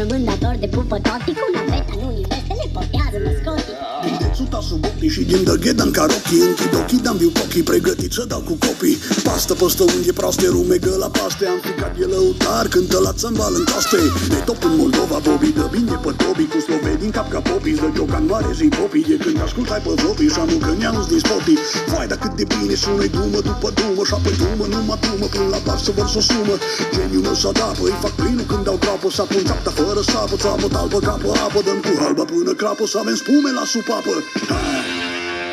rămân dator de pupă toti. Cu naveta în universe le potează mascotii. Din dețuta sub ochii și din dăgheda în carochii, închid ochii, dar-mi viu cochii, pregătit să dau cu copii. Pastă păstă unghie proaste, rumegă la paste. Am ficat e lăutar, cântă la țămbal în coaste. De top în Moldova, Bobby dă bine pe Tobi. Cu sloveni în cap ca popii, dă joc în mare zi popii. E când ascultai pe vopii și am că neauzi din spotii. Vai, dar cât de bine sună-i dumă după dumă. Și apoi dumă, numai dumă, până la bar să vărs o sumă. Geniul meu s-adapă, îi fac plinul când dau groapă. Sapă în țapta fără sapă, țapă talpă, capă, apă. Dăm cu halba până crapă, să avem spume la supapă.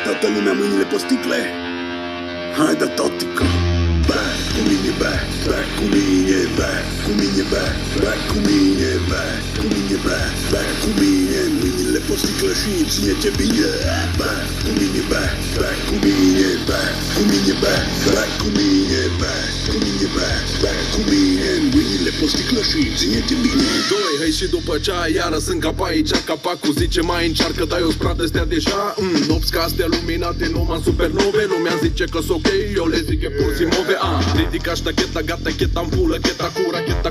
Toată lumea mâinile pe sticle. Hai de totică. Back cu mine, back, back cu mine, back cu mine, back, back cu mine, back cu mine, back, back cu mine. Mâinile pe sticle și ține-te bine. Back cu mine, back, back cu mine, back cu mine, back, back cu mine, back cu mine, back, back cu mine. Mâinile pe sticle și ține-te bine. Doi, hei și după cea iară sunt cap aici. Capacul zice mai încearcă, dar eu sprat astea deja. Nopți ca astea luminate, numai supernove. Lumea zice că-s ok, eu le zic e pur simove. Ridica ștacheta, gata, cheta în pulă, cheta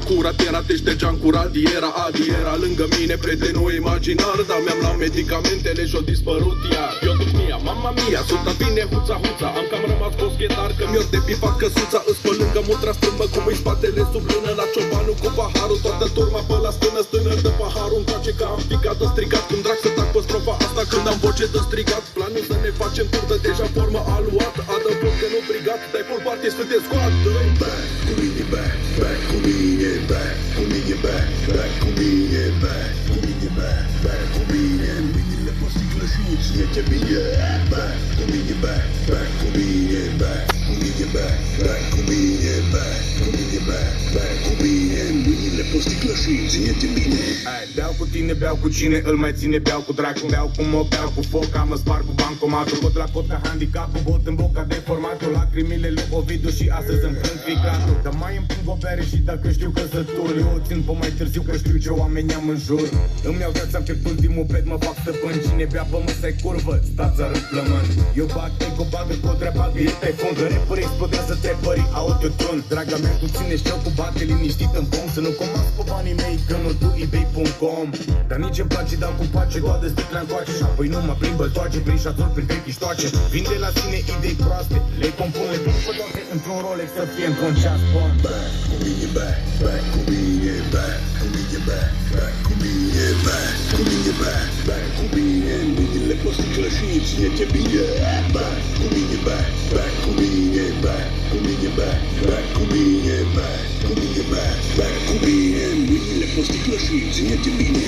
cura, tera, te ștergeam cu radiera, adiera. Lângă mine, prietenul imaginar, dar mi-am luat medicamentele și-o dispărut iar. Eu duc mia, mama mia, sunta vine huța, am cam rămas boschetar, că mi-or de pifat căsuța. Îs pe lângă mutra strâmbă, cum îi spatele sub lână, la ciobanul cu paharul, toată turma pe la stână, de paharul încoace că am picat, strigat, cum drag să tac pe strofa asta când am voce de strigat. Planul să ne facem turdă, deja formă aluată, adăpost că nu brigat, dai pol partii să te scoată. Back cu mine, back, back cu mine, back cu mine, back, back cu mine, back cu mine, back, back cu mine. Mâinile pe sticlă și ține-te bine. Back cu mine, back, back cu mine, back cu mine, back, back cu mine, back cu mine, back, back cu mine. Mâinile pe sticlă și ține-te bine. Beau cu tine, beau cu cine îl mai ține, beau cu dracu. Beau cu mă, beau cu foc, am spar cu bancomatul. Cot la cot ca handicapul, bot în boca de formatul. Lacrimile lui Ovidiu și astăzi îmi plâng ficatul. Dar mai împing o bere și dacă știu căsători, eu o țin pe mai târziu că știu ce oameni am în jur. Îmi iau viața pe ultimul pet, mă fac stăpân. Cine bea pe măsă-i curvă, stați arăt plămân. Eu bag eco, bagă cu o dreapă, e pe fund. Rapper explodează trepării, autotune. Draga mea, tu ține-și eu cu bate liniștit în pom. Să nu comas pe banii mei, că nu tu ebay.com. Dar nici îmi place, dau cu pace, toate sticla încoace. Și apoi nu mă plimbă toace, prin șatori, prin vechi ștoace. Vin de la sine idei proaste, le compun, le pun pe toate într-un Rolex să fie într-un ceas bun. Back cu mine, back, back cu mine, back cu mine, back, back cu mine, back cu mine, back, back cu mine. Mâinile pe sticlă și ține-te bine. Back cu mine, back, back cu mine, back cu mine, back, back cu mine, back cu mine, back, back cu mine. Mâinile pe sticlă și ține-te bine.